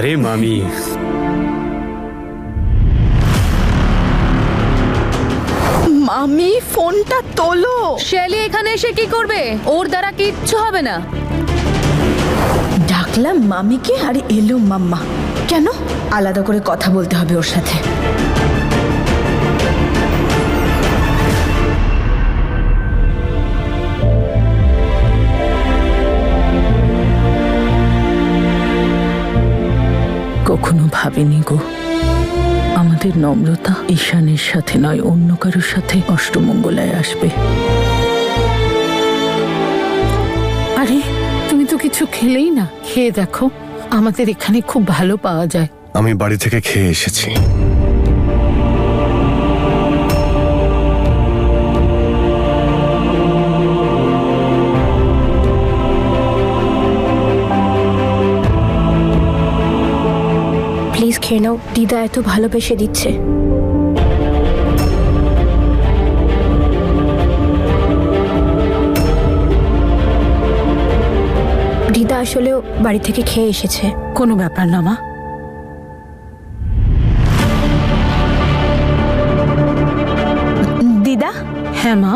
আরে মামি, মামি ফোনটা তোলো। শেলি এখানে এসে কি করবে? ওর দ্বারা কিচ্ছু হবে না। ডাকলাম মামিকে আর এলো মাম্মা। কেন? আলাদা করে কথা বলতে হবে ওর সাথে। কখনো ভাবিনি গো আমাদের নম্রতা ঈশানের সাথে নয় অন্য কারোর সাথে অষ্টমঙ্গলায় আসবে। আরে তুমি তো কিছু খেলেই না, খেয়ে দেখো, আমাদের এখানে খুব ভালো পাওয়া যায়। আমি বাড়ি থেকে খেয়ে এসেছি। প্লিজ খেয়ে নাও, দিদা এত ভালোবেসে দিচ্ছে। দিদা আসলেও বাড়ি থেকে খেয়ে এসেছে। কোনো ব্যাপার না মা। দিদা, হ্যাঁ মা,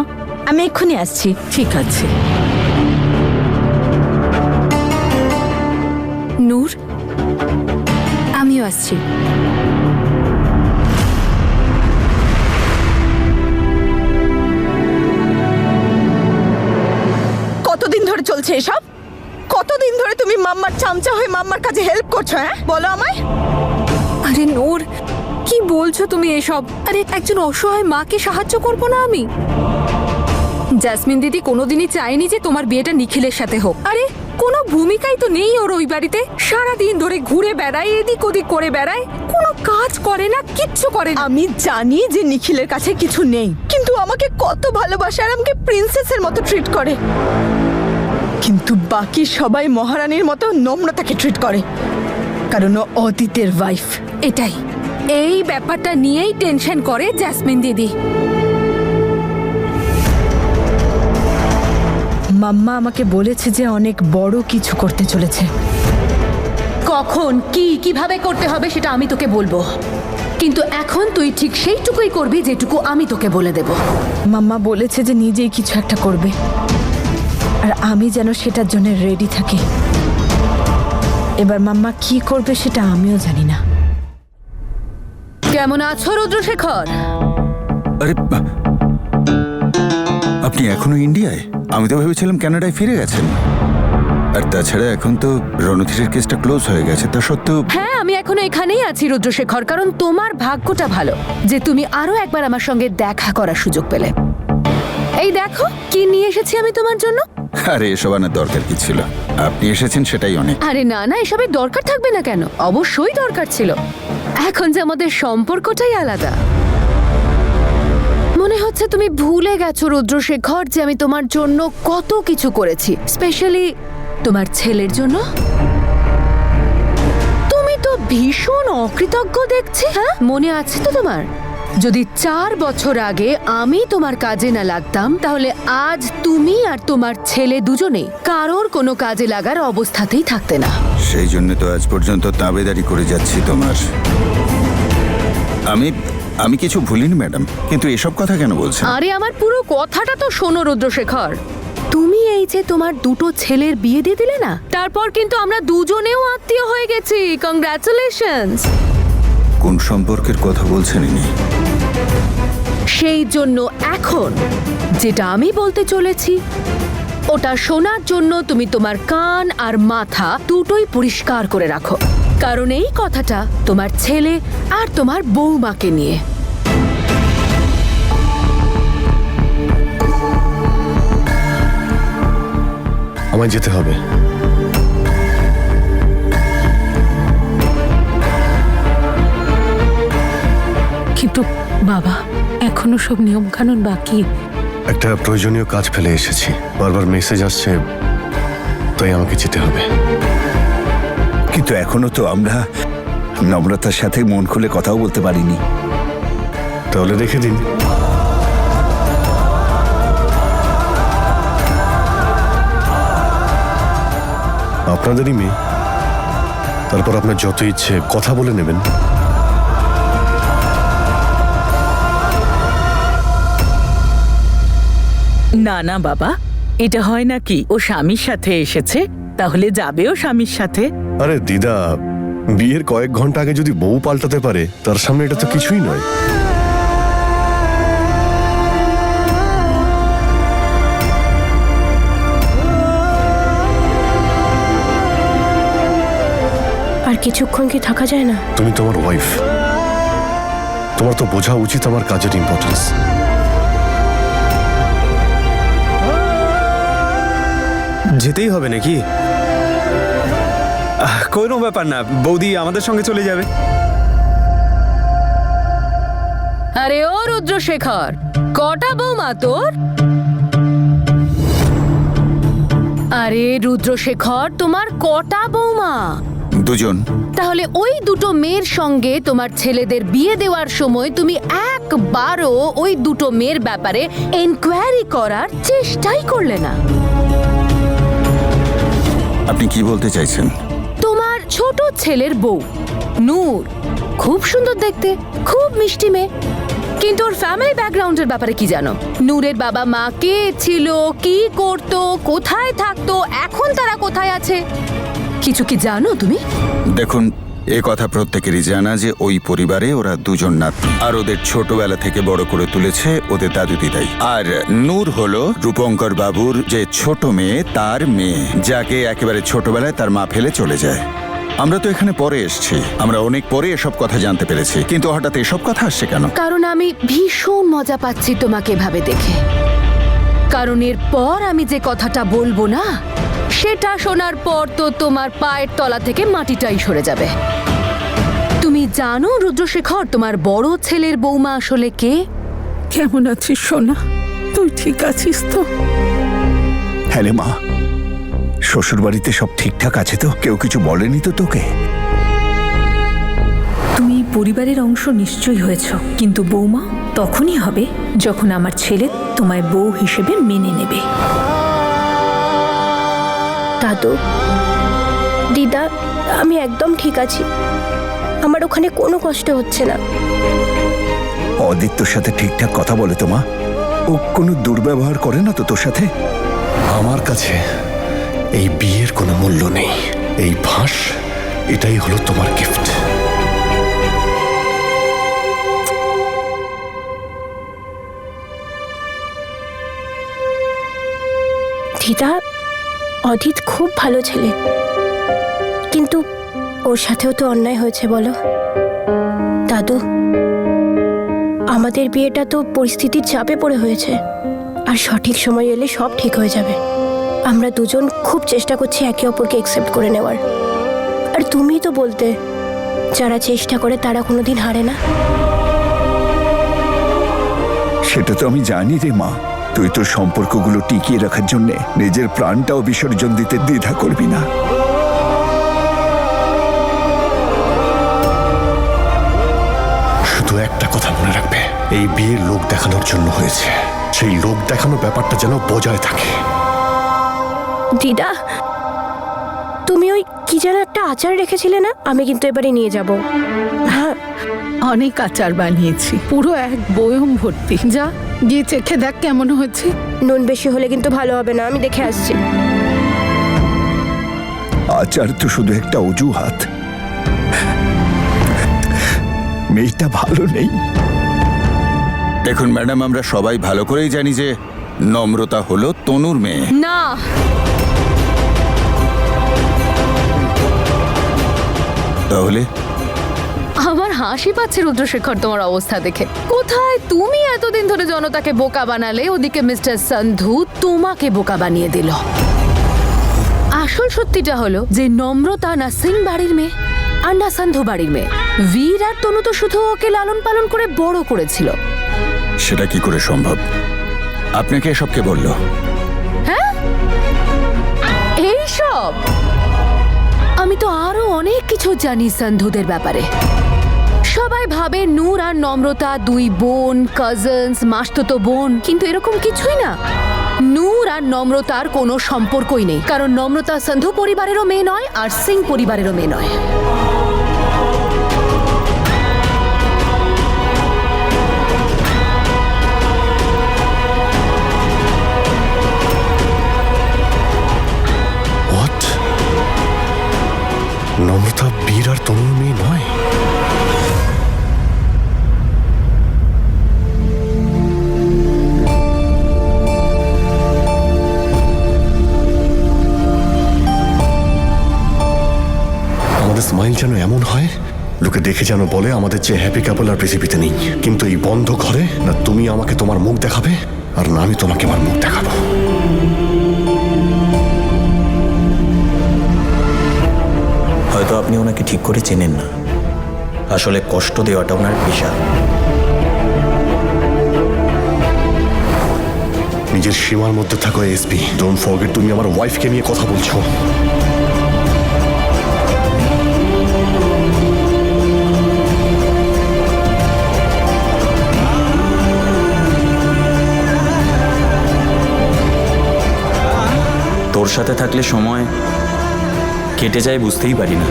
আমি এক্ষুনি আসছি। ঠিক আছে। নূর, আমিও আসছি। কতদিন ধরে চলছে এসব? কতদিন ধরে তুমি মাম্মার চামচা হয়ে মাম্মার কাজে হেল্প করছো? হ্যাঁ বলো আমায়। আরে নূর, কি বলছো তুমি এসব? আরে একজন অসহায় মাকে সাহায্য করবো না আমি? জেসমিন দিদি কোনোদিনই চায়নি যে তোমার বিয়েটা নিখিলের সাথে হোক। আরে কোনো ভূমিকাই তো নেই ওর ওই বাড়িতে। সারাদিন ধরে ঘুরে বেড়ায়, এদিক ওদিক করে বেড়ায়, কোনো কাজ করে না, কিচ্ছু করে না। আমি জানি যে নিখিলের কাছে কিছু নেই, কিন্তু আমাকে কত ভালোবাসে আর আমাকে প্রিন্সেসের মতো ট্রিট করে। কিন্তু বাকি সবাই মহারানীর মতো নম্রতাকে ট্রিট করে, কারণ ও অতীতের ওয়াইফ। এটাই, এই ব্যাপারটা নিয়েই টেনশন করে জেসমিন দিদি। মাম্মা আমাকে বলেছে যে অনেক বড় কিছু করতে চলেছে। কখন কি কিভাবে করতে হবে সেটা আমি তোকে বলবো, কিন্তু এখন তুই ঠিক সেইটুকুই করবি যেটুকু আমি তোকে বলে দেব। মাম্মা বলেছে যে নিজেই কিছু একটা করবে, আর আমি যেন সেটার জন্য রেডি থাকি। এবার মাম্মা কি করবে সেটা আমিও জানি না। কেমন আছো রুদ্রশেখর? আরে আপনি এখনো ইন্ডিয়ায়? আমি তো ভেবেছিলাম কানাডায় ফিরে গেছেন। আর তাছাড়া এখন তো রণধীরের কেসটা ক্লোজ হয়ে গেছে, তা সত্ত্বেও। হ্যাঁ, আমি এখনো এখানেই আছি রুদ্রশেখর, কারণ তোমার ভাগ্যটা ভালো যে তুমি আরো একবার আমার সঙ্গে দেখা করার সুযোগ পেলে। এই দেখো কি নিয়ে এসেছি আমি তোমার জন্য। আরে এসব আনার দরকার কি ছিল? আপনি এসেছেন সেটাই অনেক। আরে না না, এসবের দরকার থাকবে না কেন? অবশ্যই দরকার ছিল। এখন যে আমাদের সম্পর্কটাই আলাদা। মনে হচ্ছে তুমি ভুলে গেছো রুদ্রশেখর যে আমি তোমার জন্য কত কিছু করেছি, স্পেশালি তোমার ছেলের জন্য। তুমি তো ভীষণ অকৃতজ্ঞ দেখছি। হ্যাঁ, মনে আছে তো তোমার? যদি 4 বছর আগে আমি তোমার কাজে না লাগতাম, তাহলে আজ তুমি আর তোমার ছেলে দুজনেই কারোর কোনো কাজে লাগার অবস্থাতেই থাকতে না। সেই জন্য তো আজ পর্যন্ত তাবেদারি করে যাচ্ছি তোমার। আমি কিছু ভুলিনি ম্যাডাম, কিন্তু এসব কথা কেন বলছেন? আরে আমার পুরো কথাটা তো শোনো রুদ্রশেখর। তুমি এই যে তোমার দুটো ছেলের বিয়ে দিয়ে দিলে না, তারপর কিন্তু আমরা দুজনেও আত্মীয় হয়ে গেছি। কংগ্রাচুলেশনস। কোন সম্পর্কের কথা বলছেন ইনি? সেই জন্য এখন যেটা আমি বলতে চলেছি ওটা শোনার জন্য তুমি তোমার কান আর মাথা দুটোই পরিষ্কার করে রাখো, কারণ এই কথাটা তোমার ছেলে আর তোমার বৌমাকে নিয়ে। আমায় যেতে হবে। কিন্তু বাবা, এখনো সব নিয়ম কানুন বাকি। একটা প্রয়োজনীয় কাজ ফেলে এসেছি, বারবার মেসেজ আসছে, তাই আমাকে যেতে হবে। কিন্তু এখনো তো আমরা নম্রতার সাথে মন খুলে কথাও বলতে পারিনি। তাহলে রেখে দিন। আপনাদেরই মেয়ে, তারপর আপনার যত ইচ্ছে কথা বলে নেবেন। না না বাবা, এটা হয় নাকি? ও স্বামীর সাথে এসেছে, তাহলে যাবেও স্বামীর সাথে। আরে দিদা, বিয়ের কয়েক ঘন্টা আগে যদি বউ পাল্টাতে পারে, তার সামনে এটা তো কিছুই নয়। আর কিছুক্ষণ কি থাকা যায় না? তুমি তোমার ওয়াইফ, তোমার তো বোঝা উচিত আমার কাজের ইম্পর্টেন্স। যেতেই হবে নাকি? কোনো ব্যাপার না, বৌদি আমাদের সঙ্গে চলে যাবে। আরে ও রুদ্রশেখর, কটা বৌমা তোর? আরে রুদ্রশেখর, তোমার কটা বৌমা? দুজন। তাহলে ওই দুটো মেয়ের সঙ্গে তোমার ছেলেদের বিয়ে দেওয়ার সময় তুমি একবারও ওই দুটো মেয়ের ব্যাপারে এনকোয়ারি করার চেষ্টাই করলে না। আপনি কি বলতে চাইছেন? তোমার ছোট ছেলের বউ নূর খুব সুন্দর দেখতে, খুব মিষ্টি মেয়ে, কিন্তু ওর ফ্যামিলি ব্যাকগ্রাউন্ডের ব্যাপারে কি জানো? নূরের বাবা মা কে ছিল, কি করতো, কোথায় থাকতো, এখন তারা কোথায় আছে, কিছু কি জানো তুমি? দেখুন, এ কথা প্রত্যেকেরই জানা যে ওই পরিবারে ওরা দুজন নাতনি, আর ওদের ছোটবেলা থেকে বড় করে তুলেছে ওদের দাদু দিদাই। আর নূর হলো রূপঙ্কর বাবুর যে ছোট মেয়ে, তার মেয়ে, যাকে একেবারে ছোটবেলায় তার মা ফেলে চলে যায়। আমরা তো এখানে পরে এসেছি, আমরা অনেক পরে এসব কথা জানতে পেরেছি, কিন্তু হঠাৎ এসব কথা আসছে কেন? কারণ আমি ভীষণ মজা পাচ্ছি তোমাকে এভাবে দেখে। কারণ এরপর আমি যে কথাটা বলবো না, সেটা শোনার পর তো তোমার পায়ের তলা থেকে মাটিটাই সরে যাবে। তুমি জানো রুদ্রশেখর, তোমার বড় ছেলের বৌমা আসলে কে? কেমন আছিস সোনা? তুই ঠিক আছিস তো? হ্যাঁ রে মা, শ্বশুর বাড়িতে সব ঠিকঠাক আছে তো? কেউ কিছু বলেনি তো তোকে? তুমি পরিবারের অংশ নিশ্চয়ই হয়েছ, কিন্তু বৌমা তখনই হবে যখন আমার ছেলে তোমায় বউ হিসেবে মেনে নেবে। দাদু, দিদা, আমি একদম ঠিক আছি। আমার ওখানে কোনো কষ্ট হচ্ছে না। অদিত্যর সাথে ঠিকঠাক কথা বলে তো মা? ও কোনো দুর্ব্যবহার করে না তো তোর সাথে? আমার কাছে এই বিয়ের কোনো মূল্য নেই। এই ফাঁস, এটাই হলো তোমার গিফট। দিদা, অদিত খুব ভালো ছেলে, কিন্তু ওর সাথেও তো অন্যায় হয়েছে বলো। দাদু, আমাদের বিয়েটা তো পরিস্থিতির চাপে পড়ে হয়েছে, আর সঠিক সময় এলে সব ঠিক হয়ে যাবে। আমরা দুজন খুব চেষ্টা করছি একে অপরকে অ্যাকসেপ্ট করে নেওয়ার। আর তুমি তো বলতে, যারা চেষ্টা করে তারা কোনোদিন হারে না। সেটা তো আমি জানি রে মা। তুই তোর সম্পর্কগুলো টিকিয়ে রাখার জন্য নিজের প্রাণটাও বিসর্জন দিতে দ্বিধা করবি না। শুধু একটা কথা মনে রাখবে, এই বিয়ের লোক দেখানোর জন্য হয়েছে। সেই লোক দেখানো ব্যাপারটা যেন বজায় থাকে। দিদা, তুমি ওই কি যেন একটা আচার রেখেছিলে না? আমি কিন্তু এবারে নিয়ে যাব। হ্যাঁ, অনেক আচার বানিয়েছি, পুরো এক বয়ম ভর্তি। যা গিয়ে চেখে দেখ কেমন হয়েছে। নুন বেশি হলে কিন্তু ভালো হবে না, আমি দেখে আসছি। আচার তো শুধু একটা অজুহাত। মেয়েটা ভালো নেই। দেখুন ম্যাডাম, আমরা সবাই ভালো করেই জানি যে নম্রতা হলো তনুর মেয়ে। না, তাহলে আমার হাসি পাচ্ছে রুদ্রশেখর তোমার অবস্থা দেখে। কোথায় তুমি এতদিন ধরে জনতাকে বোকা বানালে, ওদিকে মিস্টার সন্ধু তোমাকে বোকা বানিয়ে দিল। আসল সত্যিটা হলো যে নম্রতা না সিং বাড়ির মেয়ে, আর না সন্ধু বাড়ির মেয়ে। বীর আর তনু তো শুধু ওকে লালন পালন করে বড় করেছিল। সেটা কি করে সম্ভব? আপনাকে এসব কে বলল? হ্যাঁ, এইসব আমি তো আরো অনেক কিছু জানি সন্ধুদের ব্যাপারে। সবাই ভাবে নূর আর নম্রতা দুই বোন, কাজিনস, মাসতুতো বোন, কিন্তু এরকম কিছুই না। নূর আর নম্রতার কোনো সম্পর্কই নেই, কারণ নম্রতা সন্ধু পরিবারেরও মেয়ে নয় আর সিং পরিবারেরও মেয়ে নয়। হোয়াট? নম্রতা বীর আর তনুর মেয়ে নয়? আমাদের স্মাইল যেন এমন হয়, লোকে দেখে যেন বলে আমাদের যে হ্যাপি কাপল আর পৃথিবীতে নেই। কিন্তু এই বন্ধ ঘরে না তুমি আমাকে তোমার মুখ দেখাবে, আর না আমি তোমাকে আমার মুখ দেখাবো। হয়তো আপনি ওনাকে ঠিক করে চেনেন না, আসলে কষ্ট দেওয়াটা ওনার পেশা। নিজের সীমার মধ্যে থাকো এসপি। ডোন্ট ফরগেট তুমি আমার ওয়াইফকে নিয়ে কথা বলছো। তোর সাথে থাকলে সময় কেটে যায় বুঝতেই পারি না।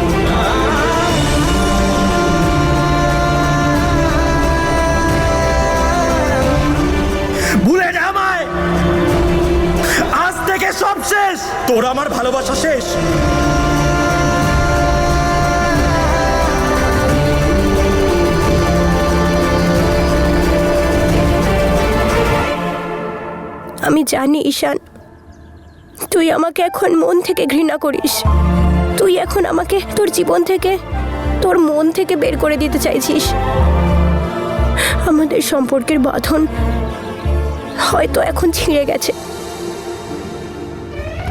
ভুলে যা আমায়, আজ থেকে সব শেষ। তোর আমার ভালোবাসা শেষ। আমি জানি ঈশান, তুই আমাকে এখন মন থেকে ঘৃণা করিস। তুই এখন আমাকে তোর জীবন থেকে, তোর মন থেকে বের করে দিতে চাইছিস। আমাদের সম্পর্কের বাঁধন হয়তো এখন ছিঁড়ে গেছে,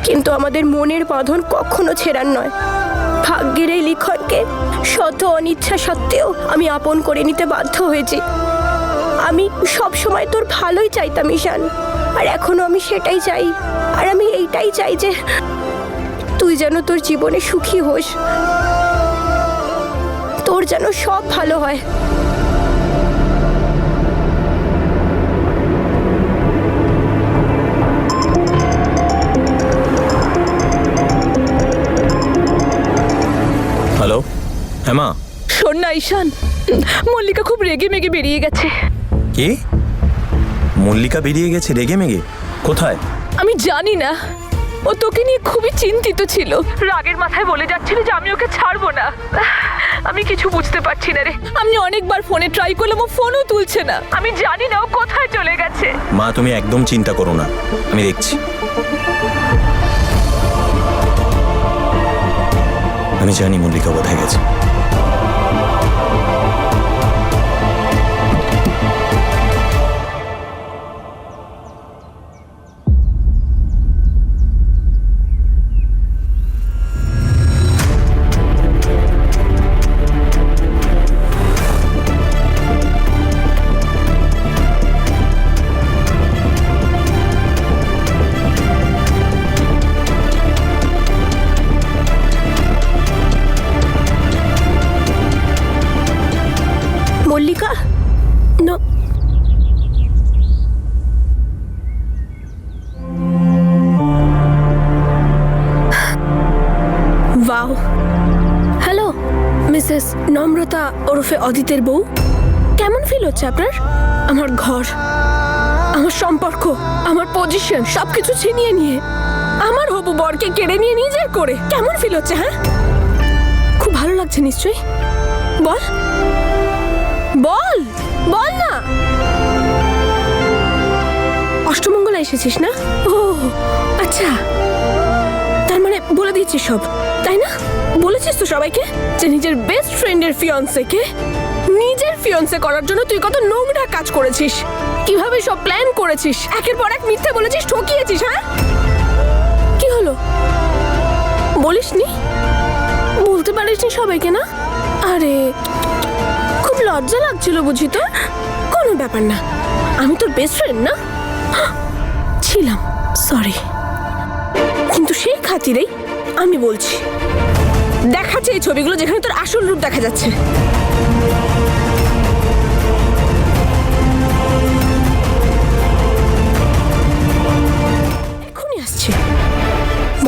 কিন্তু আমাদের মনের বাঁধন কখনো ছেঁড়ার নয়। ভাগ্যের এই লিখনকে শত অনিচ্ছা সত্ত্বেও আমি আপন করে নিতে বাধ্য হয়েছি। আমি সব সময় তোর ভালোই চাইতাম ঈশান, আর এখনো আমি সেটাই চাই। আর আমি এইটাই চাই যে তুই যেন তোর জীবনে সুখী হোস, তোর যেন সব ভালো হয়। হ্যালো, হ্যাঁ মা। শোন না ঈশান, মল্লিকা খুব রেগে মেগে বেরিয়ে গেছে। কি? মল্লিকা বেরিয়ে গেছে রেগে মেগে? কোথায়? আমি জানি না, ও তোকে নিয়ে খুবই চিন্তিত ছিল। রাগের মাথায় বলে যাচ্ছিল যে আমি ওকে ছাড়বো না। আমি কিছু বুঝতে পারছি না রে। আমি অনেকবার ফোনে ট্রাই করলাম, ও ফোনও তুলছে না। আমি জানি না ও কোথায় চলে গেছে। মা তুমি একদম চিন্তা করো না, আমি দেখছি। আমি জানি মল্লিকা কোথায় গেছে। Mallika no, wow. Hello Mrs Namrata ওরফে অদিতের বউ, কেমন ফিল হচ্ছে আপনার? আমার ঘর, আমার সম্পর্ক, আমার পজিশন সবকিছু ছিনিয়ে নিয়ে আমার হবু বরকে কেড়ে নিয়ে নিজের করে কেমন ফিল হচ্ছে? হ্যাঁ, খুব ভালো লাগছে নিশ্চয়ই। বল বল বল না। অষ্টমঙ্গলা এসেছিস না? ও আচ্ছা, তার মানে বলে দিয়েছিস সব, তাই না? বলেছিস তো সবাইকে যে নিজের বেস্ট ফ্রেন্ডের ফিয়ন্সেকে নিজের ফিয়ন্সে করার জন্য তুই কত নোংরা কাজ করেছিস, কিভাবে সব প্ল্যান করেছিস, একের পর এক মিথ্যে বলেছিস, ঠকিয়েছিস। হ্যাঁ, কি হলো বলিসনি? বলতে পারিসনি সবাইকে না? আরে খুব লজ্জা লাগছিল বুঝি তো? কোনো ব্যাপার না, আমি তোর বেস্ট ফ্রেন্ড না ছিলাম, সরি। কিন্তু সেই খাতিরেই আমি বলছি, দেখাচ্ছে এই ছবিগুলো যেখানে তোর আসল রূপ দেখা যাচ্ছে।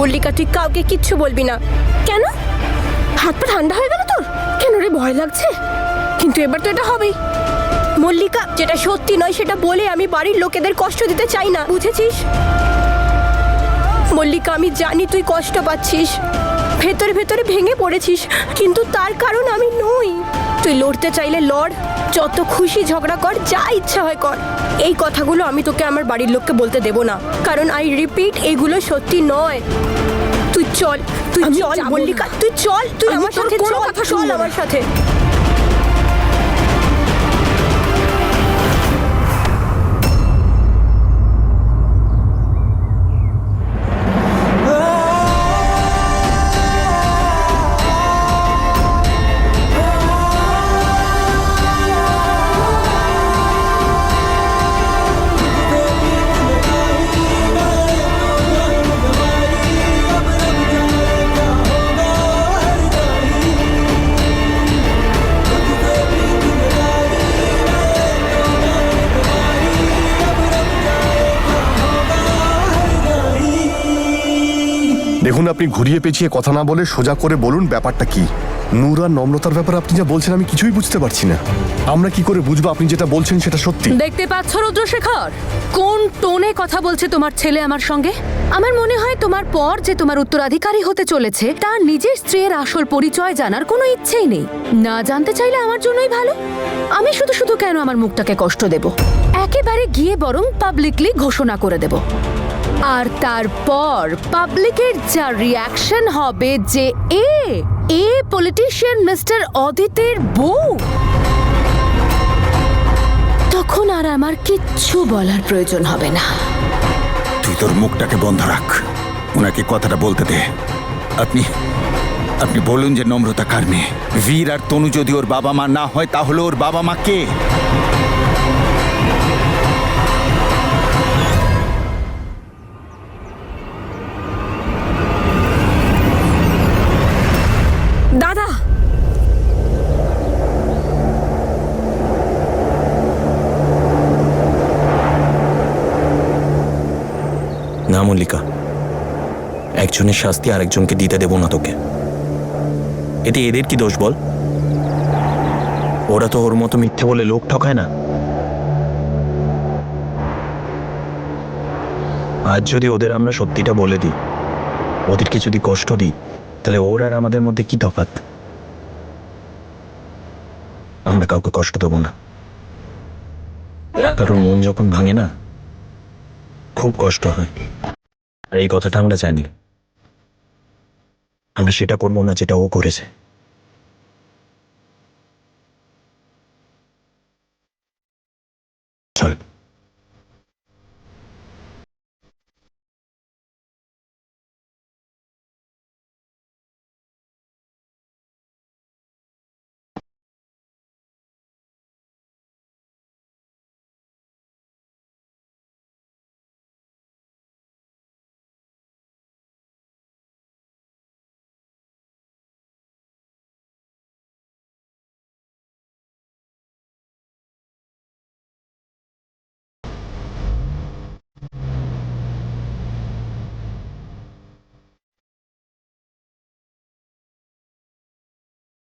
মল্লিকা, তুই কাউকে কিচ্ছু বলবি না। কেন? হাত পা ঠান্ডা হয়ে গেল তোর? কেন রে, ভয় লাগছে? কিন্তু এবার তো এটা হবেই। মল্লিকা, যেটা সত্যি নয় সেটা বলে আমি বাড়ির লোকেদের কষ্ট দিতে চাই না, বুঝেছিস? মল্লিকা, আমি জানি তুই কষ্ট পাচ্ছিস, ভেতরে ভেতরে ভেঙে পড়েছিস, কিন্তু তার কারণ আমি নই। তুই লড়তে চাইলে লড়, যত খুশি ঝগড়া কর, যা ইচ্ছা হয় কর। এই কথাগুলো আমি তোকে আমার বাড়ির লোককে বলতে দেব না, কারণ আই রিপিট, এগুলো সত্যি নয়। তুই চল, তুই চল মল্লিকা, তুই চল, তুই আমার সাথে চল, চল আমার সাথে। দেখুন, আপনি ঘুরিয়ে পেঁচিয়ে কথা না বলে সোজা করে বলুন ব্যাপারটা কি। নূর আর নম্রতার ব্যাপারে আপনি যা বলছেন আমি কিছুই বুঝতে পারছি না। আমরা কি করে বুঝবো আপনি যেটা বলছেন সেটা সত্যি? দেখতে পাচ্ছ রুদ্রশেখর, কোন টোনে কথা বলছে তোমার ছেলে আমার সঙ্গে? আমার মনে হয় তোমার পর যে তোমার উত্তরাধিকারী হতে চলেছে তার নিজের স্ত্রীর আসল পরিচয় জানার কোনো ইচ্ছেই নেই। না জানতে চাইলে আমার জন্যই ভালো। আমি শুধু শুধু কেন আমার মুখটাকে কষ্ট দেব? একেবারে গিয়ে বরং পাবলিকলি ঘোষণা করে দেব, আর তারপর পাবলিকের যা রিয়াকশন হবে যে এ পলিটিশিয়ান মিস্টার অদিতের বউ, তখন আর আমার কিচ্ছু বলার প্রয়োজন হবে না। তুই তোর মুখটাকে বন্ধ রাখ, ওনাকে কথাটা বলতে দে। আপনি বলুন যে নম্রতা কার মেয়ে। বীর আর তনু যদি ওর বাবা মা না হয় তাহলে ওর বাবা মা কে? দাদা, না মল্লিকা, একজনের শাস্তি আরেকজনকে দিতে দেব না তোকে। এতে এদের কি দোষ বল? ওরা তো ওর মতো মিথ্যে বলে লোক ঠকায় না। আজ যদি ওদের আমরা সত্যিটা বলে দিই, ওদেরকে যদি কষ্ট দিই, তাহলে ওর আর আমাদের মধ্যে কি তফাৎ? আমরা কাউকে কষ্ট দেবো না, কারণ মন যখন ভাঙে না খুব কষ্ট হয়। আর এই কথাটা আমরা জানি, আমরা সেটা করবো না যেটা ও করেছে। চল।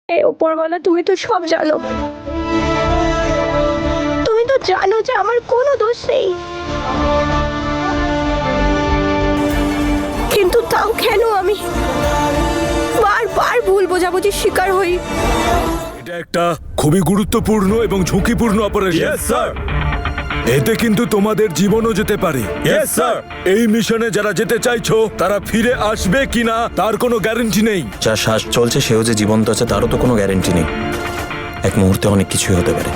এই ওপরওয়ালা, তুমি তো সব জানো, তুমি তো জানো যে আমার কোনো দোষ নেই, কিন্তু তাও কেন আমি বারবার ভুল বোঝাবুঝির শিকার হই? এটা একটা খুবই গুরুত্বপূর্ণ এবং ঝুঁকিপূর্ণ অপারেশন। স্যার, এতে কিন্তু তোমাদের জীবনও যেতে পারে। স্যার, এই মিশনে যারা যেতে চাইছো তারা ফিরে আসবে কিনা তার কোনো গ্যারান্টি নেই। যা শ্বাস চলছে সেও যে জীবন্ত আছে তারও তো কোনো গ্যারান্টি নেই। এক মুহূর্তে অনেক কিছুই হতে পারে,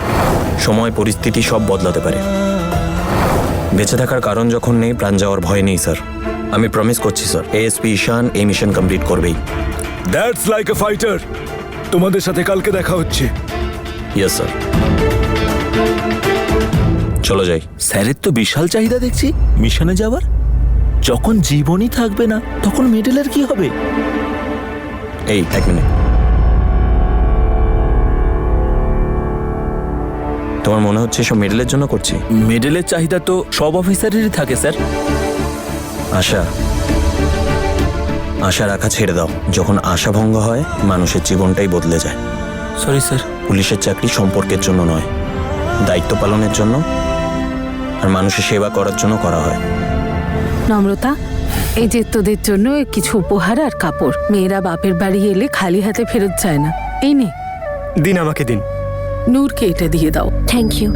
সময় পরিস্থিতি সব বদলাতে পারে। বেঁচে থাকার কারণ যখন নেই, প্রাণ যাওয়ার ভয় নেই স্যার। আমি প্রমিস করছি স্যার, এএসপি ঈশান এই মিশন কমপ্লিট করবেই। That's like a fighter. তোমাদের সাথে কালকে দেখা হচ্ছে। Yes sir. চলো যাই। স্যারের তো বিশাল চাহিদা দেখছি মিশনে যাওয়ার। যখন জীবনই থাকবে না তখন মেডেলের কি হবে? এই এক মিনিট, তোমার মনে হচ্ছে সব মেডেলের জন্য করছি? মেডেলের চাহিদা তো সব অফিসারেরই থাকে স্যার। আশা, আশা রাখা ছেড়ে দাও। যখন আশা ভঙ্গ হয় মানুষের জীবনটাই বদলে যায়। Sorry sir. পুলিশের চাকরি সম্পর্কের জন্য নয়, দায়িত্ব পালনের জন্য আর মানুষের সেবা করার জন্য করা হয়। নম্রতা, এই যে তোদের জন্য কিছু উপহার আর কাপড়। মেয়েরা বাপের বাড়ি এলে খালি হাতে ফেরত যায় না। এই নে, দিন, আমাকে দিন। নূরকে এটা দিয়ে দাও। Thank you.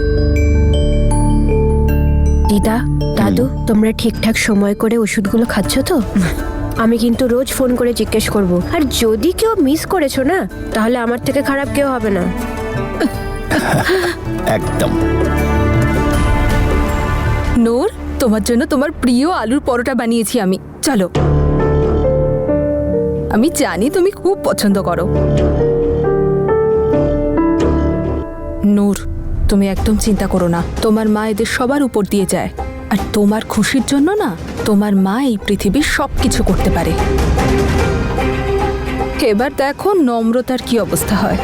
দিদা, দাদু, তোমরা ঠিকঠাক সময় করে ওষুধগুলো খাচ্ছ তো? আমি কিন্তু রোজ ফোন করে জিজ্ঞেস করব, আর যদি কেউ মিস করেছো না, তাহলে আমার থেকে খারাপ কেউ হবে না। একদম। নূর, তোমার জন্য তোমার প্রিয় আলুর পরোটা বানিয়েছি আমি। চলো, আমি জানি তুমি খুব পছন্দ করো। নূর, তুমি একদম চিন্তা করো না। তোমার মা এদের সবার উপর দিয়ে যায়, আর তোমার খুশির জন্য না, তোমার মা এই পৃথিবীর সবকিছু করতে পারে। এবার দেখো নম্রতার কি অবস্থা হয়।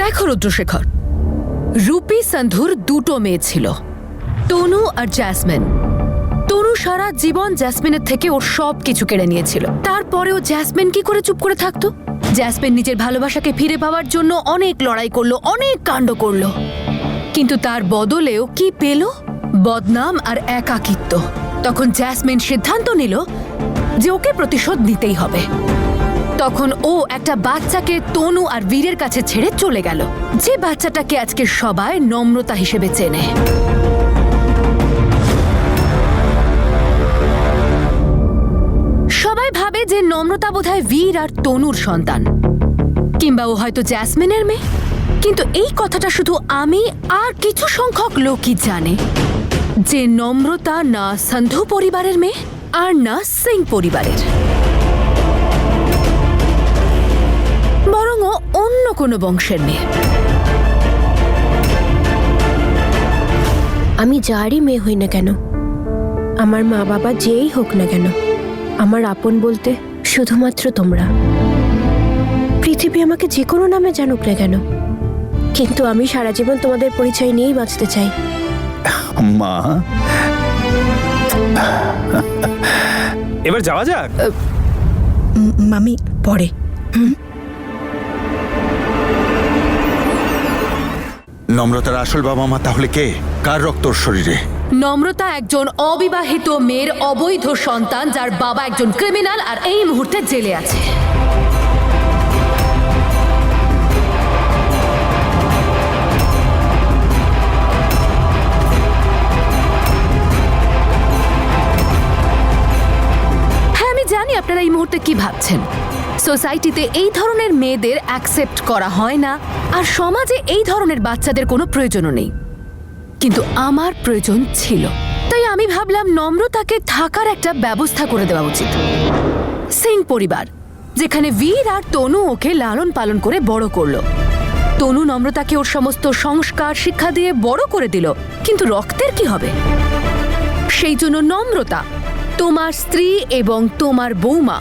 দেখো রুদ্রশেখর, রূপী সন্ধুর দুটো মেয়ে ছিল, তনু আর জ্যাসমিন। তনু সারা জীবন জ্যাসমিনের থেকে ওর সব কিছু কেড়ে নিয়েছিল। তারপরেও জ্যাসমিন কি করে চুপ করে থাকতো? জ্যাসমিন নিজের ভালোবাসাকে ফিরে পাওয়ার জন্য অনেক লড়াই করলো, অনেক কাণ্ড করলো, কিন্তু তার বদলেও কি পেল? বদনাম আর একাকিত্ব। তখন জ্যাসমিন সিদ্ধান্ত নিল যে ওকে প্রতিশোধ নিতেই হবে। তখন ও একটা বাচ্চাকে তনু আর বীরের কাছে ছেড়ে চলে গেল, যে বাচ্চাটাকে আজকে সবাই নম্রতা হিসেবে চেনে। সবাই ভাবে যে নম্রতা বোধহয় বীর আর তনুর সন্তান, কিংবা ও হয়তো জ্যাসমিনের মেয়ে। কিন্তু এই কথাটা শুধু আমি আর কিছু সংখ্যক লোকই জানে, যে নম্রতা না সন্ধু পরিবারের মেয়ে আর না সিং পরিবারের, বরং ও অন্য কোনো বংশের মেয়ে। আমি যারই মেয়ে হই না কেন, আমার মা বাবা যেই হোক না কেন, আমার আপন বলতে শুধুমাত্র তোমরা। পৃথিবী আমাকে যে কোনো নামে জানুক না কেন, কিন্তু আমি সারা জীবন তোমাদের পরিচয় নিয়েই বাঁচতে চাই। মা, এবার যাওয়া যাক। মামি পরে। নম্রতার আসল বাবা মা তাহলে কে? কার রক্ত ওর শরীরে? নম্রতা একজন অবিবাহিত মেয়ের অবৈধ সন্তান, যার বাবা একজন ক্রিমিনাল আর এই মুহূর্তে জেলে আছে। হ্যাঁ, আমি জানি আপনারা এই মুহূর্তে কি ভাবছেন। সোসাইটিতে এই ধরনের মেয়েদের অ্যাকসেপ্ট করা হয় না, আর সমাজে এই ধরনের বাচ্চাদের কোনো প্রয়োজনও নেই। কিন্তু আমার প্রয়োজন ছিল, তাই আমি ভাবলাম নম্রতাকে থাকার একটা ব্যবস্থা করে দেওয়া উচিত। সিং পরিবার, যেখানে বীর আর তনু ওকে লালন পালন করে বড় করলো। তনু নম্রতাকে ওর সমস্ত সংস্কার শিক্ষা দিয়ে বড় করে দিল, কিন্তু রক্তের কি হবে? সেই জন্য নম্রতা, তোমার স্ত্রী এবং তোমার বৌমা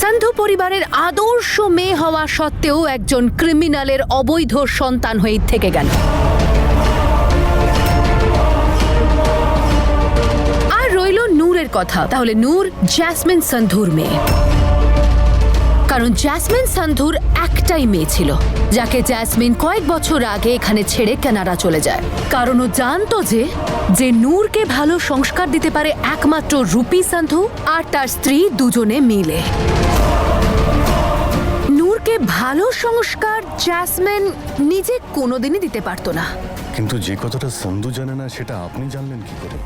সন্ধু পরিবারের আদর্শ মেয়ে হওয়া সত্ত্বেও একজন ক্রিমিনালের অবৈধ সন্তান হয়ে থেকে গেল। আর রইল নূরের কথা। তাহলে নূর জ্যাসমিন সন্ধুর মেয়ে, কারণ জ্যাসমিন সন্ধুর একটাই মেয়ে ছিল, যাকে জ্যাসমিন কয়েক বছর আগে এখানে ছেড়ে কানাডা চলে যায়। কারণ ও জানতো যে নূরকে ভালো সংস্কার দিতে পারে একমাত্র রূপী সন্ধু আর তার স্ত্রী দুজনে মিলে। নূরকে ভালো সংস্কার জ্যাসমিন নিজে কোনোদিনই দিতে পারতো না। কিন্তু যে কথাটা সন্ধু জানে না, সেটা আপনি জানলেন কি করে?